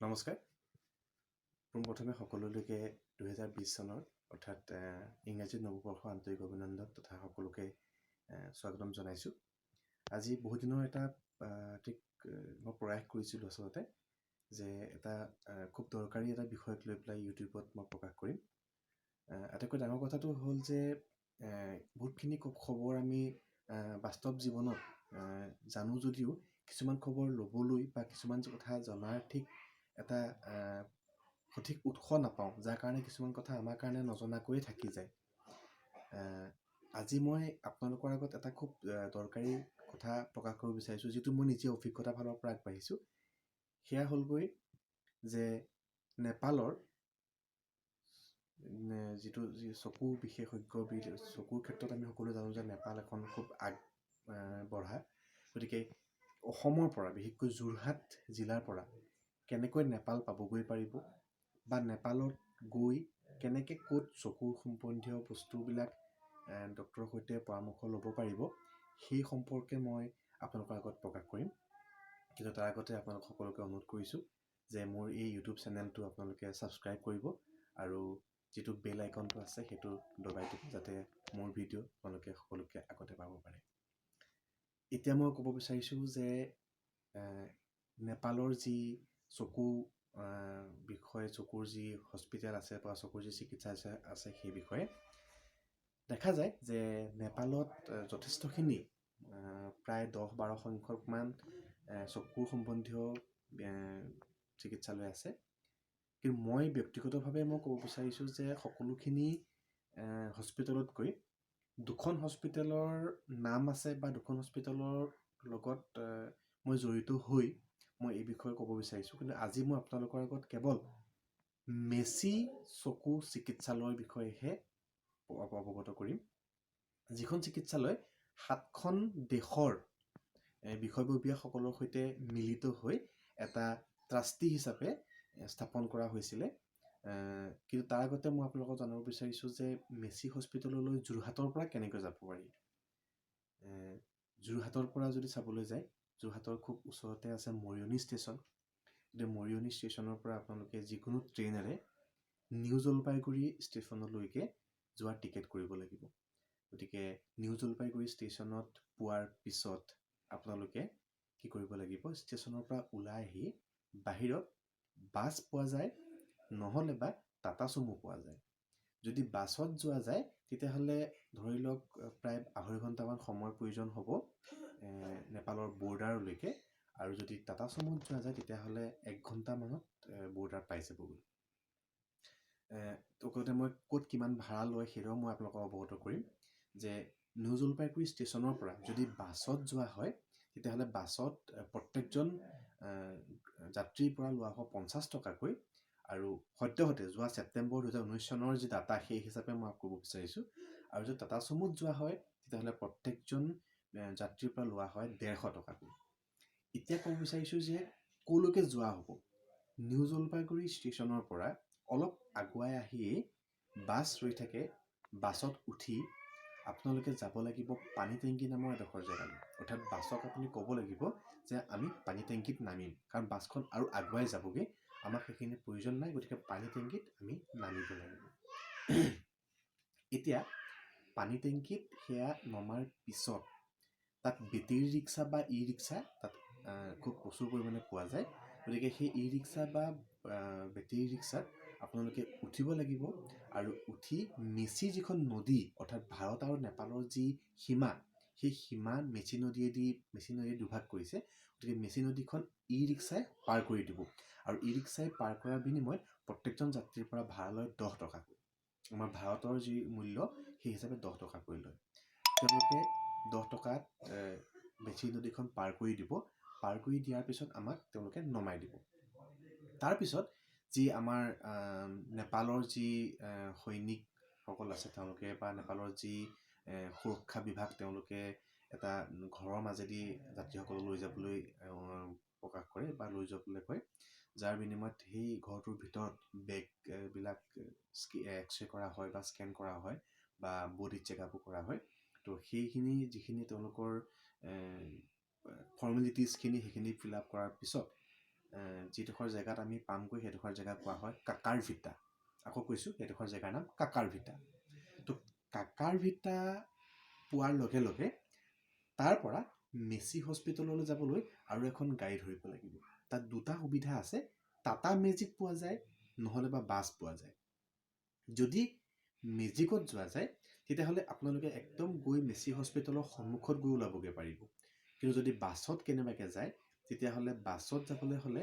নমস্কাৰ পোনপ্ৰথমে সকলোলৈকে 2020 চনৰ অৰ্থাৎ ইংৰাজী নৱবৰ্ষ আন্তৰিক অভিনন্দন তথা সকলোকে স্বাগতম জনাইছোঁ। আজি বহুদিনৰ এটা মই প্ৰয়াস কৰিছিলোঁ আচলতে যে এটা খুব দৰকাৰী এটা বিষয়ক লৈ পেলাই ইউটিউবত মই প্ৰকাশ কৰিম। আটাইতকৈ ডাঙৰ কথাটো হ'ল যে বহুতখিনি খবৰ আমি বাস্তৱ জীৱনত জানো যদিও কিছুমান খবৰ ল'বলৈ বা কিছুমান কথা জনাৰ ঠিক এটা সঠিক উৎস নাপাওঁ, যাৰ কাৰণে কিছুমান কথা আমাৰ কাৰণে নজনাকৈয়ে থাকি যায়। আজি মই আপোনালোকৰ আগত এটা খুব দৰকাৰী কথা প্ৰকাশ কৰিব বিচাৰিছোঁ, যিটো মই নিজে অভিজ্ঞতাৰ ফালৰ পৰা আগবাঢ়িছোঁ। সেয়া হ'লগৈ যে নেপালৰ যি চকু বিশেষজ্ঞ চকুৰ ক্ষেত্ৰত আমি সকলোৱে জানো যে নেপাল এখন খুব আগবঢ়া। গতিকে অসমৰ পৰা বিশেষকৈ যোৰহাট জিলাৰ পৰা কেনেকৈ নেপাল পাবগৈ পাৰিব বা নেপালত গৈ কেনেকৈ ক'ত চকুৰ সম্বন্ধীয় বস্তুবিলাক ডক্টৰৰ সৈতে পৰামৰ্শ ল'ব পাৰিব, সেই সম্পৰ্কে মই আপোনালোকৰ আগত প্ৰকাশ কৰিম। কিন্তু তাৰ আগতে আপোনালোক সকলোকে অনুৰোধ কৰিছোঁ যে মোৰ এই ইউটিউব চেনেলটো আপোনালোকে ছাবস্ক্ৰাইব কৰিব আৰু যিটো বেল আইকনটো আছে সেইটো দবাই দিব, যাতে মোৰ ভিডিঅ' আপোনালোকে সকলোকে আগতে পাব পাৰে। এতিয়া মই ক'ব বিচাৰিছোঁ যে নেপালৰ যি চকু বিষয়ে, চকুৰ যি হস্পিটেল আছে বা চকুৰ যি চিকিৎসা আছে সেই বিষয়ে দেখা যায় যে নেপালত যথেষ্টখিনি প্ৰায় 10-12 সংখ্যকমান চকুৰ সম্বন্ধীয় চিকিৎসালয় আছে। কিন্তু মই ব্যক্তিগতভাৱে মই ক'ব বিচাৰিছোঁ যে সকলোখিনি হস্পিটেলতকৈ দুখন হস্পিটেলৰ নাম আছে বা দুখন হস্পিটেলৰ লগত মই জড়িত হৈ মই এই বিষয়ে ক'ব বিচাৰিছোঁ। কিন্তু আজি মই আপোনালোকৰ আগত কেৱল মেচি চকু চিকিৎসালয়ৰ বিষয়েহে অৱগত কৰিম, যিখন চিকিৎসালয় 7খন দেশৰ বিষয়ববীয়াসকলৰ সৈতে মিলিত হৈ এটা ট্ৰাষ্টি হিচাপে স্থাপন কৰা হৈছিলে। কিন্তু তাৰ আগতে মই আপোনালোকক জনাব বিচাৰিছোঁ যে মেচি হস্পিটেললৈ যোৰহাটৰ পৰা কেনেকৈ যাব পাৰি। যোৰহাটৰ পৰা যদি চাবলৈ যায়, যোৰহাটৰ খুব ওচৰতে আছে মৰিয়নি ষ্টেচন। গতিকে মৰিয়নি ষ্টেচনৰ পৰা আপোনালোকে যিকোনো ট্ৰেইনেৰে নিউ জলপাইগুৰি ষ্টেচনলৈকে যোৱাৰ টিকেট কৰিব লাগিব। গতিকে নিউ জলপাইগুৰি ষ্টেচনত পোৱাৰ পিছত আপোনালোকে কি কৰিব লাগিব, ষ্টেচনৰ পৰা ওলাই আহি বাহিৰত বাছ পোৱা যায়, নহ'লে বা টাটা চুমু পোৱা যায়। যদি বাছত যোৱা যায় তেতিয়াহ'লে ধৰি লওক প্ৰায় 2.5 ঘণ্টামান সময়ৰ প্ৰয়োজন হ'ব নেপালৰ বৰ্ডাৰলৈকে, আৰু যদি টাটা চুমুত যোৱা যায় তেতিয়াহ'লে 1 ঘণ্টামানত বৰ্ডাৰ পাই যাবগৈ। লগতে মই ক'ত কিমান ভাড়া লয় সেইটোও মই আপোনালোকক অৱগত কৰিম যে নিউ জলপাইগুৰি ষ্টেচনৰ পৰা যদি বাছত যোৱা হয় তেতিয়াহ'লে বাছত প্ৰত্যেকজন যাত্ৰীৰ পৰা লোৱা হ'ব 50 টকাকৈ, আৰু সদ্যহতে যোৱা ছেপ্টেম্বৰ 2019 চনৰ যি ডাটা সেই হিচাপে মই ক'ব বিচাৰিছোঁ। আৰু যদি টাটা চুমুত যোৱা হয় তেতিয়াহ'লে প্ৰত্যেকজন যাত্ৰীৰ পৰা লোৱা হয় 150 টকাকৈ। এতিয়া ক'ব বিচাৰিছোঁ যে ক'লৈকে যোৱা হ'ব। নিউ জলপাইগুৰি ষ্টেচনৰ পৰা অলপ আগুৱাই আহিয়েই বাছ ৰৈ থাকে। বাছত উঠি আপোনালোকে যাব লাগিব পানী টেংকি নামৰ এডোখৰ জেগালৈ। অৰ্থাৎ বাছক আপুনি ক'ব লাগিব যে আমি পানী টেংকিত নামিম, কাৰণ বাছখন আৰু আগুৱাই যাবগৈ, আমাক সেইখিনি প্ৰয়োজন নাই, গতিকে পানী টেংকিত আমি নামিব লাগিব। এতিয়া পানী টেংকিত সেয়া নমাৰ পিছত তাত বেটেৰী ৰিক্সা বা ই ৰিক্সা তাত খুব প্ৰচুৰ পৰিমাণে পোৱা যায়। গতিকে সেই ই ৰিক্সা বা বেটেৰী ৰিক্সাত আপোনালোকে উঠিব লাগিব, আৰু উঠি মেচি যিখন নদী, অৰ্থাৎ ভাৰত আৰু নেপালৰ যি সীমা, সেই সীমা মেচি নদীয়ে দুভাগ কৰিছে। গতিকে মেচি নদীখন ই ৰিক্সাই পাৰ কৰি দিব, আৰু ই ৰিক্সাই পাৰ কৰাৰ বিনিময়ত প্ৰত্যেকজন যাত্ৰীৰ পৰা ভাড়া লয় 10 টকাকৈ। আমাৰ ভাৰতৰ যি মূল্য সেই হিচাপে 10 টকাকৈ লয়। তেওঁলোকে 10 টকাত মেচি নদীখন পাৰ কৰি দিব। পাৰ কৰি দিয়াৰ পিছত আমাক তেওঁলোকে নমাই দিব। তাৰপিছত যি আমাৰ নেপালৰ যি সৈনিকসকল আছে তেওঁলোকে, বা নেপালৰ যি সুৰক্ষা বিভাগ, তেওঁলোকে এটা ঘৰৰ মাজেদি যাত্ৰীসকলক লৈ যাবলৈ প্ৰকাশ কৰে বা লৈ যাবলৈ কয়, যাৰ বিনিময়ত সেই ঘৰটোৰ ভিতৰত বেগবিলাক এক্সৰে কৰা হয় বা স্কেন কৰা হয় বা বডি চেকআপো কৰা হয়। তো সেইখিনি যিখিনি তেওঁলোকৰ ফৰ্মেলিটিজখিনি সেইখিনি ফিল আপ কৰাৰ পিছত যিডোখৰ জেগাত আমি পামগৈ সেইডোখৰ জেগা কোৱা হয় কাকাৰ ভিটা। আকৌ কৈছোঁ সেইডোখৰ জেগাৰ নাম কাকাৰ ভিটা। তো কাকাৰ ভিটা পোৱাৰ লগে লগে তাৰ পৰা মেচি হস্পিটেললৈ যাবলৈ আৰু এখন গাড়ী ধৰিব লাগিব। তাত দুটা সুবিধা আছে, টাটা মেজিক পোৱা যায় নহ'লে বা বাছ পোৱা যায়। যদি মেজিকত যোৱা যায় তেতিয়াহ'লে আপোনালোকে একদম গৈ মেচি হস্পিটেলৰ সন্মুখত গৈ ওলাবগৈ পাৰিব। কিন্তু যদি বাছত কেনেবাকৈ যায় তেতিয়াহ'লে বাছত যাবলৈ হ'লে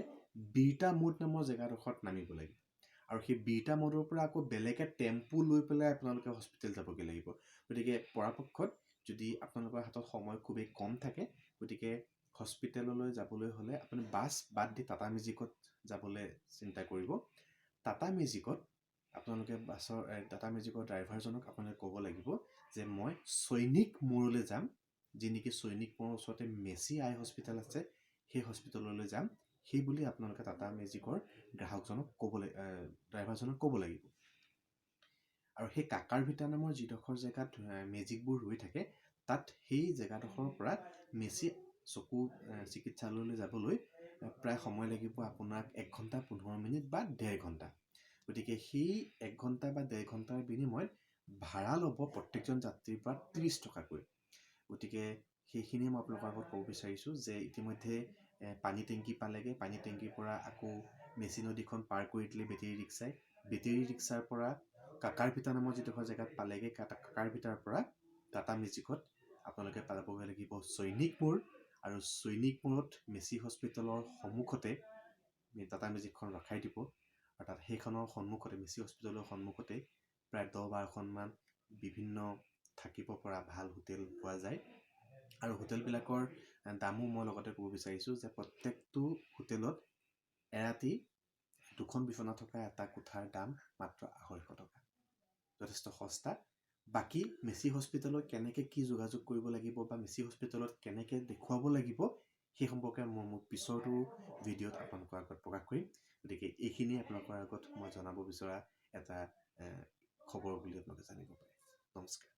বিৰটা মোড নামৰ জেগাডোখৰত নামিব লাগিব। আৰু সেই বিৰটা মোডৰ পৰা আকৌ বেলেগে টেম্পু লৈ পেলাই আপোনালোকে হস্পিটেল যাবগৈ লাগিব। গতিকে পৰাপক্ষত যদি আপোনালোকৰ হাতত সময় খুবেই কম থাকে, গতিকে হস্পিটেললৈ যাবলৈ হ'লে আপুনি বাছ বাদ দি টাটা মেজিকত যাবলৈ চিন্তা কৰিব। টাটা মেজিকত আপোনালোকে টাটা মেজিকৰ ড্ৰাইভাৰজনক আপোনালোকে ক'ব লাগিব যে মই সৈনিক মূৰলৈ যাম, যি নেকি সৈনিক মূৰৰ ওচৰতে মেচি আই হস্পিটেল আছে, সেই হস্পিটেললৈ যাম, সেই বুলি আপোনালোকে টাটা মেজিকৰ ড্ৰাইভাৰজনক ক'ব লাগিব। আৰু সেই কাকাৰ ভিটা নামৰ যিডোখৰ জেগাত মেজিকবোৰ ৰৈ থাকে, তাত সেই জেগাডোখৰৰ পৰা মেচি চকু চিকিৎসালয়লৈ যাবলৈ প্ৰায় সময় লাগিব আপোনাক 1 ঘণ্টা 15 মিনিট বা 1.5 ঘণ্টা। গতিকে সেই 1 ঘণ্টা বা 1.5 ঘণ্টাৰ বিনিময়ত ভাড়া ল'ব প্ৰত্যেকজন যাত্ৰীৰ পৰা 30 টকাকৈ। গতিকে সেইখিনি মই আপোনালোকৰ আগত ক'ব বিচাৰিছোঁ যে ইতিমধ্যে পানী টেংকি পালেগৈ। পানী টেংকিৰ পৰা আকৌ মেচি নদীখন পাৰ কৰি দিলে বেটেৰী ৰিক্সাই। বেটেৰী ৰিক্সাৰ পৰা কাকাৰ ভিটা নামৰ যিডোখৰ জেগাত পালেগৈ, কাকাৰ ভিটাৰ পৰা টাটা মেজিকত আপোনালোকে পাবগৈ লাগিব সৈনিক মূৰ। আৰু সৈনিক মূৰত মেচি হস্পিটেলৰ সন্মুখতে টাটা মেজিকখন ৰখাই দিব। আৰু তাত সেইখনৰ সন্মুখতে মেচি হস্পিটেলৰ সন্মুখতে প্ৰায় 10-12খনমান বিভিন্ন থাকিব পৰা ভাল হোটেল পোৱা যায়। আৰু হোটেলবিলাকৰ দামো মই লগতে ক'ব বিচাৰিছোঁ যে প্ৰত্যেকটো হোটেলত এৰাতি 2খন বিচনা থকা এটা কোঠাৰ দাম মাত্ৰ 250 টকা, যথেষ্ট সস্তা। বাকী মেচি হস্পিটেলত কেনেকৈ কি যোগাযোগ কৰিব লাগিব বা মেচি হস্পিটেলত কেনেকৈ দেখুৱাব লাগিব সেই সম্পৰ্কে মই মোৰ পিছৰটো ভিডিঅ'ত আপোনালোকৰ আগত প্ৰকাশ কৰিম। গতিকে এইখিনিয়ে আপোনালোকৰ আগত মই জনাব বিচৰা এটা খবৰ বুলি আপোনালোকে জানিব পাৰে। নমস্কাৰ।